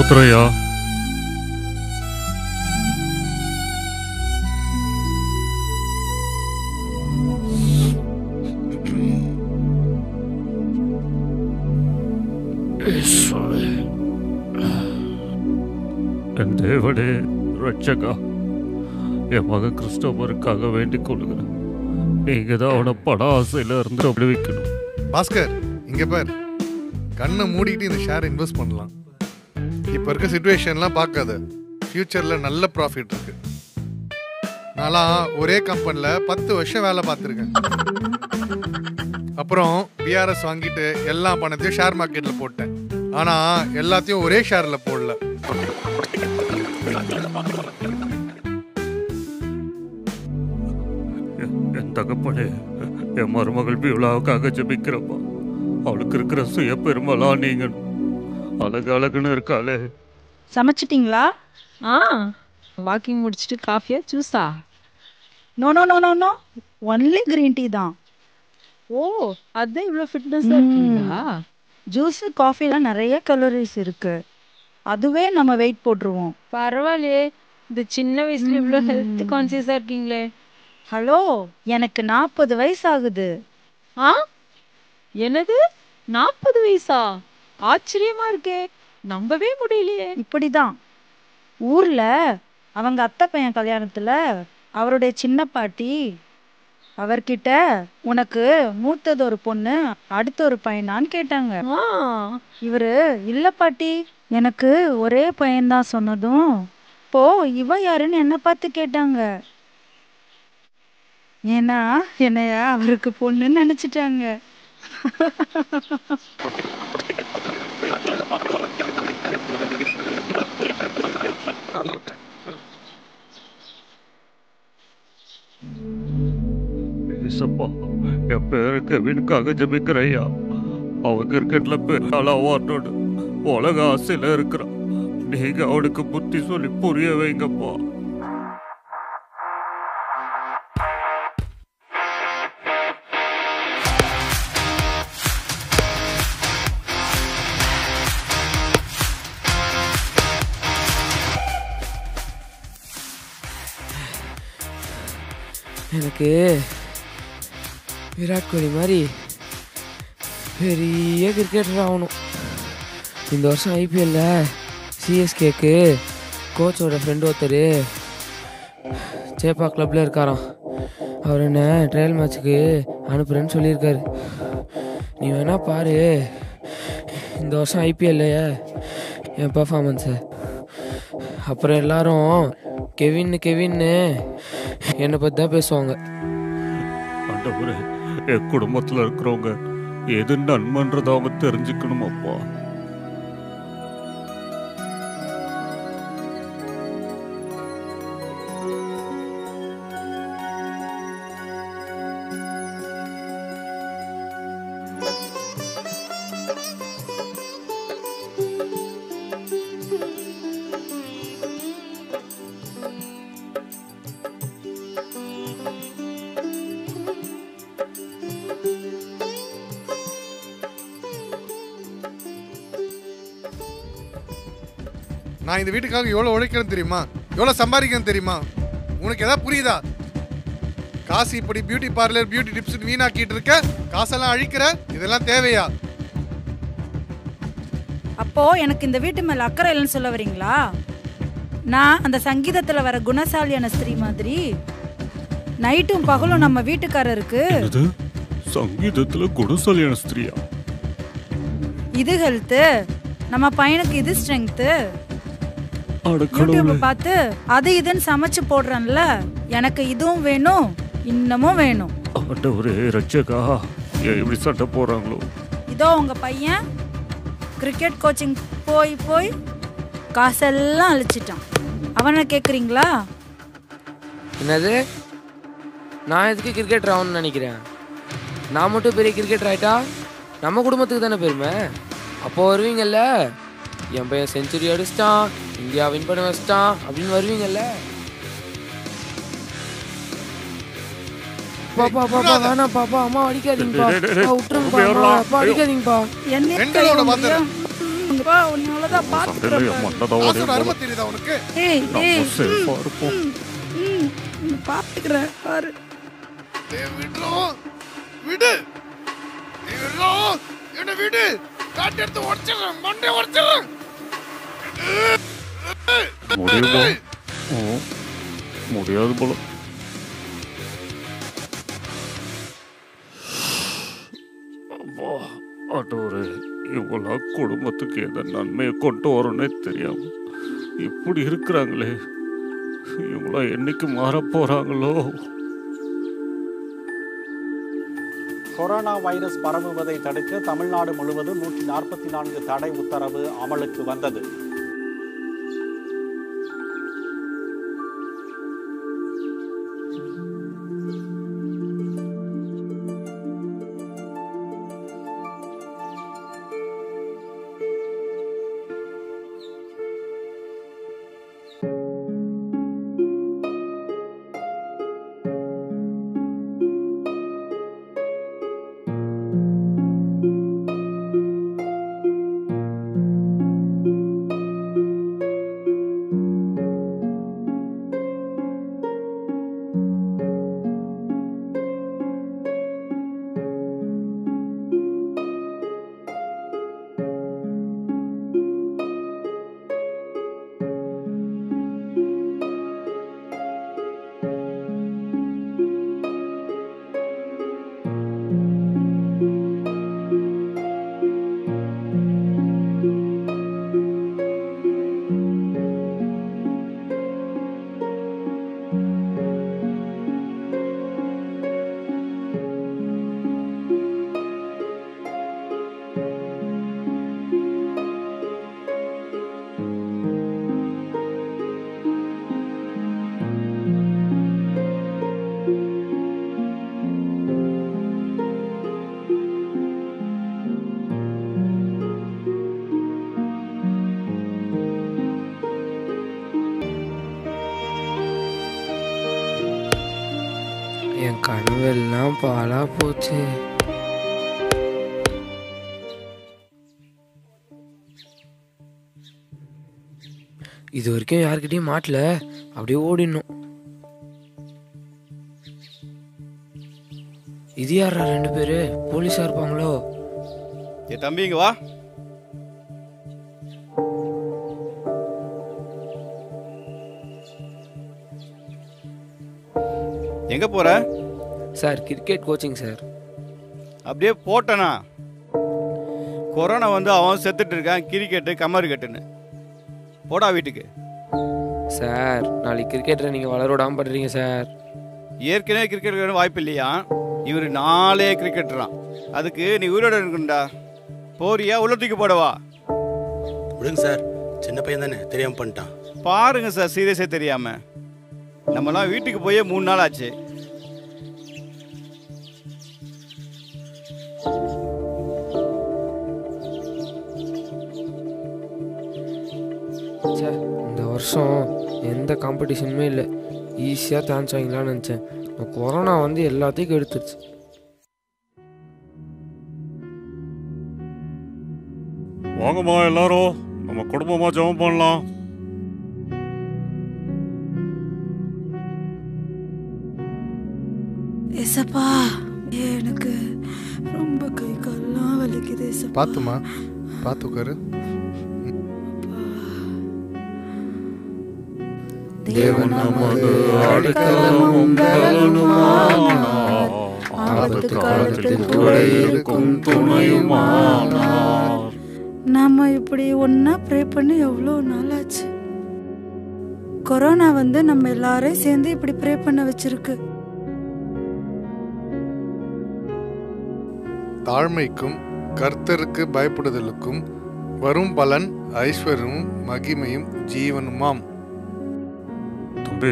கத்துறையா? என் தேவனே ரட்சகா, என் மகன் கிறிஸ்டோபருக்காக வேண்டிக் கொள்கிறேன். நீங்க தான் அவனை பட ஆசையில இருந்து விடுவிக்கணும். பாஸ்கர், இங்க பார், கண்ணை மூடிக்கிட்டு இந்த ஷேர் இன்வெஸ்ட் பண்ணலாம். இப்போ இருக்க சிச்சுவேஷன்லாம் பார்க்காத, ஃபியூச்சரில் நல்ல ப்ராஃபிட் இருக்கு. நான்லாம் ஒரே கம்பெனியில் 10 வருஷம் வேலை பார்த்துருக்கேன். அப்புறம் பிஆர்எஸ் வாங்கிட்டு எல்லா பணத்தையும் ஷேர் மார்க்கெட்டில் போட்டேன். ஆனால் எல்லாத்தையும் ஒரே ஷேரில் போடல. என் தகப்பனே, என் மருமகள் பியூலாவுக்காக ஜெபிக்கிறப்பா. அவளுக்கு இருக்கிற சுய பெருமலாம் நீங்க அழகு அழகுன்னு இருக்காளே. சமைச்சிட்டிங்களா? வாக்கிங் முடிச்சுட்டு காஃபியா ஜூஸா? No no no no no, only green tea தான். ஓ, அதான் இவ்வளோ ஃபிட்னஸாக இருக்கீங்களா? ஜூஸு காஃபிலாம் நிறைய கலோரிஸ் இருக்கு. அதுவே நம்ம வெயிட் போட்டுருவோம். பரவாயில்லையே, இந்த சின்ன வயசுல இவ்வளோ ஹெல்த் கான்சியஸாக இருக்கீங்களே. ஹலோ, எனக்கு 40 வயசு ஆகுது. என்னது 40 வயசா? ஆச்சரியமா இருக்கே, நம்பவே முடியலையே. இப்படிதான் ஊர்ல அவங்க அத்தை பையன் கல்யாணத்துல அவருடைய சின்ன பாட்டி அவர்கிட்ட, உனக்கு மூத்தது ஒரு பொண்ணு அடுத்த ஒரு பையனான்னு கேட்டாங்க. இவரு, இல்ல பாட்டி, எனக்கு ஒரே பையன்தான் சொன்னதும், இப்போ இவ யாருன்னு என்ன பார்த்து கேட்டாங்க. ஏன்னா என்னைய அவருக்கு பொண்ணுன்னு நினைச்சிட்டாங்க. என் பேரு கெவினுக்காக ஜெபிக்கிறையா. அவன் கிரிக்கெட்ல பெரிய அவார்டோடு உலக ஆசையில இருக்கிறான். நீங்க அவனுக்கு புத்தி சொல்லி புரிய வைங்கப்பா. எனக்கு விராட் கோலி மாதிரி பெரிய கிரிக்கெட்டர் ஆகணும். இந்த வருஷம் ஐபிஎல்ல சிஎஸ்கேக்கு கோச்சோட ஃப்ரெண்டு ஒருத்தர் சேப்பா கிளப்பில் இருக்காராம். அவர் என்ன ட்ரையல் மேட்ச்சுக்கு அனுப்புகிறேன்னு சொல்லியிருக்காரு. நீ வேணா பாரு இந்த வருஷம் ஐபிஎல்ல என் பர்ஃபார்மன்ஸை. அப்புறம் எல்லாரும் கெவின்னு என்னை பற்றி தான் பேசுவாங்க. ஆண்டவரே, என் குடும்பத்தில் இருக்கிறவங்க எது நன்மைன்றதை அவங்க தெரிஞ்சுக்கணுமாப்பா. நான் இந்த வீட்டுக்காக எவ்வளோ உழைக்கிறேன்னு தெரியுமா? எவ்வளோ சம்பாதிக்கிறேன்னு தெரியுமா? உனக்கு எதாவது புரியுதா? காசு இப்படி பியூட்டி பார்லர், பியூட்டி டிப்ஸ் வீணாக்கிட்டு இருக்க, காசெல்லாம் அழிக்கிற, இதெல்லாம் தேவையா? அப்போ எனக்கு இந்த வீட்டு மேல அக்கறை இல்லைன்னு சொல்ல வரீங்களா? நான் அந்த சங்கீதத்துல வர குணசாலியான ஸ்திரீ மாதிரி நைட்டும் பகலும் நம்ம வீட்டுக்காரருக்கு. சங்கீதத்துல குணசாலியான ஸ்திரீயா? இது ஹெல்த், நம்ம பையனுக்கு இது ஸ்ட்ரென்த். யூடியூப் பார்த்து அது இதுன்னு சமைச்சு போடுறேன்ல, எனக்கு இதுவும் வேணும் இன்னமும் வேணும். ஆண்டவரே ரட்சகா, எப்படி சண்டை போறாங்களோ. இதோ உங்க பையன் கிரிக்கெட் கோச்சிங் போய் போய் காசெல்லாம் அழிச்சிட்டான். அவனை கேட்குறீங்களா? என்னது? நான் எதுக்கு கிரிக்கெட்டர் ஆகணும்னு நினைக்கிறேன்? நான் மட்டும் பெரிய கிரிக்கெட்டர் ஆகிட்டா நம்ம குடும்பத்துக்கு தானே பெருமை. அப்போ வருவீங்கல்ல, என் பையன் செஞ்சுரி அடிச்சிட்டான், இந்தியா வின் பண்ண வச்சிட்டான் அப்படின்னு வருவீங்கல்ல. பாப்பா பாப்பா வேணாம் பாப்பா, அம்மா அடிக்காதீங்கப்பா, விட்டுருங்கப்பா, அப்பா அடிக்காதீங்கப்பா. வா உன்னாலதான் சண்டையில பாத்துக்கிறேன் என் மண்டதான் காசோட அருமை தெரியுதா உனக்கு? ஏய் ஏய் சேஃபா இருப்போம். பாத்துக்கிறேன் பாரு டேய் விடுறா. விடு. நீ விடுறா. என்ன விடு. காட்டு எடுத்து உடைச்சிடுறேன். மண்டை உடைச்சிடுறேன். முடியுமா? முடியாது போல. அப்பா, ஆண்டவரே, இவங்களா குடும்பத்துக்கு எந்த நன்மையை கொண்டு வரணும்னே தெரியாம இப்படி இருக்கிறாங்களே, இவங்களா என்னைக்கு மாற போறாங்களோ? கொரோனா வைரஸ் பரவுவதை தடுக்க தமிழ்நாடு முழுவதும் 144 தடை உத்தரவு அமலுக்கு வந்தது. என் கனவெல்லாம் பாலா போச்சு. இது வரைக்கும் யாருக்கிட்டையும் மாட்டல, அப்படியே ஓடிடணும். இது யாரா 2 பேரு? போலீஸா இருப்பாங்களோ? ஏ தம்பி இங்க வா. எங்க போற? Sir cricket coaching sir. அப்படியே போட்டனா? கொரோனா வந்து அவன் செத்துட்டு இருக்கான், கிரிக்கெட்டு கமரு கட்டுன்னு. போடா வீட்டுக்கு. சார் நாளைக்கு கிரிக்கெட்டரை நீங்கள் வளரோடாமல் பண்ணுறீங்க சார். ஏற்கனவே கிரிக்கெட் வாய்ப்பு இல்லையா? இவர் 4 கிரிக்கெட்டரான். அதுக்கு நீ உயிரோட இருக்குண்டா. போறியா உள்ளத்துக்கு போடவா? விடுங்க சார், சின்ன பையன் தானே, தெரியாம பண்ணிட்டான். பாருங்க சார், சீரியஸே தெரியாம. நம்மலாம் வீட்டுக்கு போயே 3 நாள் ஆச்சு. சார் இந்த வருஷம் எந்த காம்படிஷனுமே இல்லை, ஈஸியாக சான்ஸ் வாங்கலாம்னு நினச்சேன். கொரோனா வந்து எல்லாத்தையும் கெடுத்துருச்சு. வாங்கம்மா எல்லாரும், நம்ம குடும்பமா ஜெபம் பண்ணலாம். ஏசப்பா, எனக்கு ரொம்ப கை கால்லாம் வலிக்குது ஏசப்பா. பாத்துமா, பாத்து உட்காரு. தேவன் நமது அடைக்கலமும் பலனுமானார், ஆபத்து காலத்தில் கூட இருக்கும் துணையுமானார். நாம இப்படி ஒன்னா ப்ரே பண்ணி எவ்வளோ நாள் ஆச்சு. கொரோனா வந்து நம்ம எல்லாரையும் சேர்ந்து இப்படி ப்ரே பண்ண வச்சிருக்கு. தாழ்மைக்கும் கர்த்தருக்கு பயப்படுதலுக்கும் வரும் பலன் ஐஸ்வர்யமும் மகிமையும் ஜீவனுமாம். தம்பி,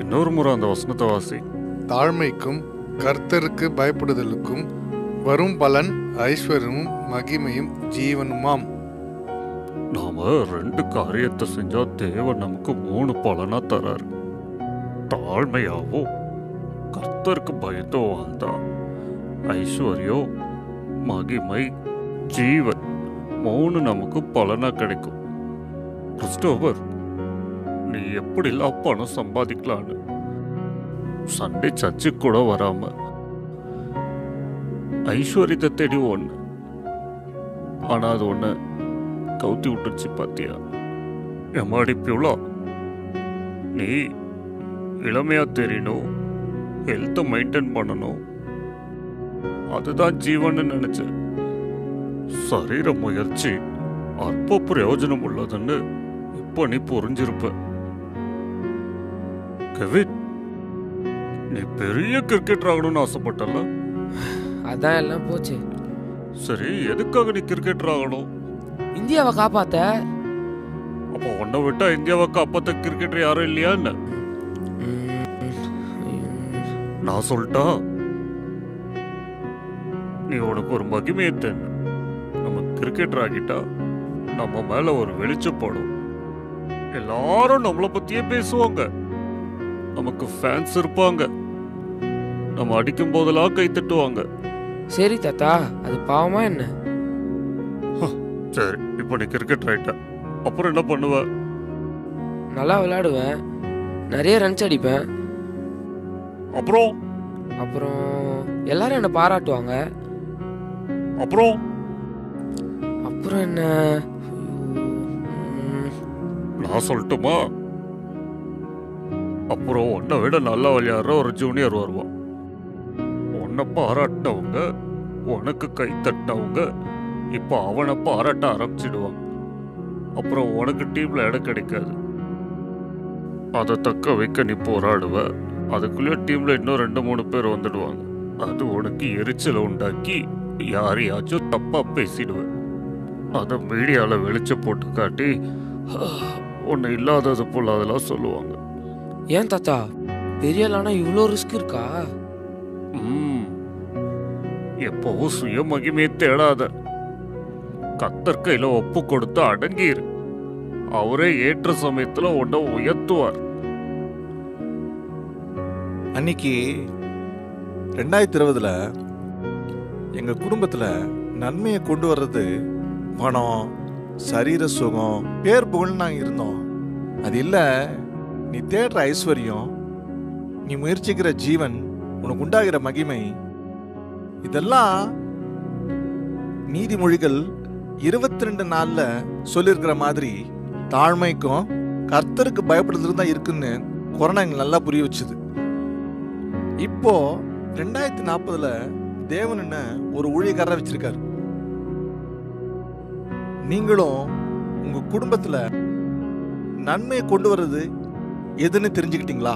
இன்னொரு முறை அந்த வசனத்தை வாசி. தாழ்மைக்கும் கர்த்தருக்கு பயப்படுதலுக்கும் வரும் பலன் ஐஸ்வர்யமும் மகிமையும் ஜீவனுமாம். நாம 2 காரியத்தை செஞ்சா தேவன் நமக்கு 3 பலனா தராரு. தாழ்மையாவோ கர்த்தருக்கு பயத்தோ வாழ்ந்தா ஐஸ்வர்யோ மகிமை ஜீவன் மௌனம் நமக்கு பலனா கிடைக்கும். கிறிஸ்டோபர், நீ எப்படிலாம் பணம் சம்பாதிக்கலான்னு சண்டே சர்ச்சுக்கு கூட வராம ஐஸ்வர்யத்தை தேடி ஒன்று, ஆனா அது ஒன்று கவுத்தி விட்டுருச்சு பாத்தியா? எம்மாடி பியூலா, நீ இளமையா தெரியணும், ஹெல்த்தை மெயின்டைன் பண்ணணும், அதுதான் ஜீவன் நினைச்ச. சரீர முயற்சி அற்ப பிரயோஜனம் உள்ளதுன்னு இப்ப நீ புரிஞ்சிருப்ப. கெவின், நீ பெரிய கிரிக்கெட்டர் ஆகணும்னு ஆசைப்பட்டல? அதான் எல்லாம் போச்சு. சரி, எதுக்காக நீ கிரிக்கெட்டர் ஆகணும்? இந்தியாவை காப்பாத்த. அப்போ உன்னை விட்டா இந்தியாவை காப்பாத்த கிரிக்கெட்டர் யாரும் இல்லையா என்ன? நான் சொல்லிட்டா, நீ உனக்கு ஒரு மகிமையை தேன்னு. நம்ம கிரிக்கெட்டர் ஆகிட்டா நம்ம மேல ஒரு வெளிச்சப்படும். எல்லாரும் நம்மளை பத்தியே பேசுவாங்க, நமக்கு ஃபேன்ஸ் இருப்பாங்க, நம்ம அடிக்கும் போதெல்லாம் கை தட்டுவாங்க. சரி தாத்தா, அது பாவமா என்ன? சரி, இப்போ நீ கிரிக்கெட்டர் ஆயிட்ட, அப்புறம் என்ன பண்ணுவ? நல்லா விளையாடுவேன், நிறைய ரன்ஸ் அடிப்பேன். அப்புறம் அப்புறம் எல்லாரும் என்னை பாராட்டுவாங்க. அப்புறம் அப்புறம் என்ன? நான் சொல்லட்டுமா? அப்புறம் உன்னை விட நல்லா விளையாடுற ஒரு ஜூனியர் வருவான். உன்னை பாராட்டினவங்க, உனக்கு கை தட்டினவங்க இப்போ அவனை பாராட்ட ஆரம்பிச்சிடுவாங்க. அப்புறம் உனக்கு டீம்ல இடம் கிடைக்காது. அதை தக்க வைக்க நீ போராடுவ. அதுக்குள்ளே டீம்ல இன்னும் 2-3 பேர் வந்துடுவாங்க. அது உனக்கு எரிச்சலை உண்டாக்கி யாரையாச்சும் தப்பா பேசிடுவேன். அதை மீடியால வெளிச்ச போட்டு காட்டி ஒன்று இல்லாதது போல அதெல்லாம் சொல்லுவாங்க. ஏன் தாத்தா, பெரிய ஆளானா இவ்வளோ ரிஸ்க் இருக்கா? எப்பவும் சுய மகிமையை தேடாத. கர்த்தர் கையில ஒப்பு கொடுத்து அடங்கிரு. அவரே ஏற்ற சமயத்துல உன்னை உயர்த்துவார். அன்னைக்கு 2020 எங்க குடும்பத்துல நன்மையை கொண்டு வர்றது பணம், சரீர சுகம், பேர் புகழ் நாங்க இருந்தோம். அது இல்ல, நீ தேடுற ஐஸ்வர்யம், நீ முயற்சிக்கிற ஜீவன், உனக்கு உண்டாகிற மகிமை, இதெல்லாம் நீதிமொழிகள் 22 நாள்ல சொல்லியிருக்கிற மாதிரி தாழ்மைக்கும் கர்த்தருக்கு பயப்படுறதுல தான் இருக்குன்னு கொரோனா எங்களுக்கு நல்லா புரிய வச்சுது. இப்போ 2040 தேவன் என்ன ஒரு ஊழியக்காரரை வச்சிருக்காரு. நீங்களும் உங்க குடும்பத்துல நன்மையை கொண்டு வர்றது எதுன்னு தெரிஞ்சுக்கிட்டீங்களா?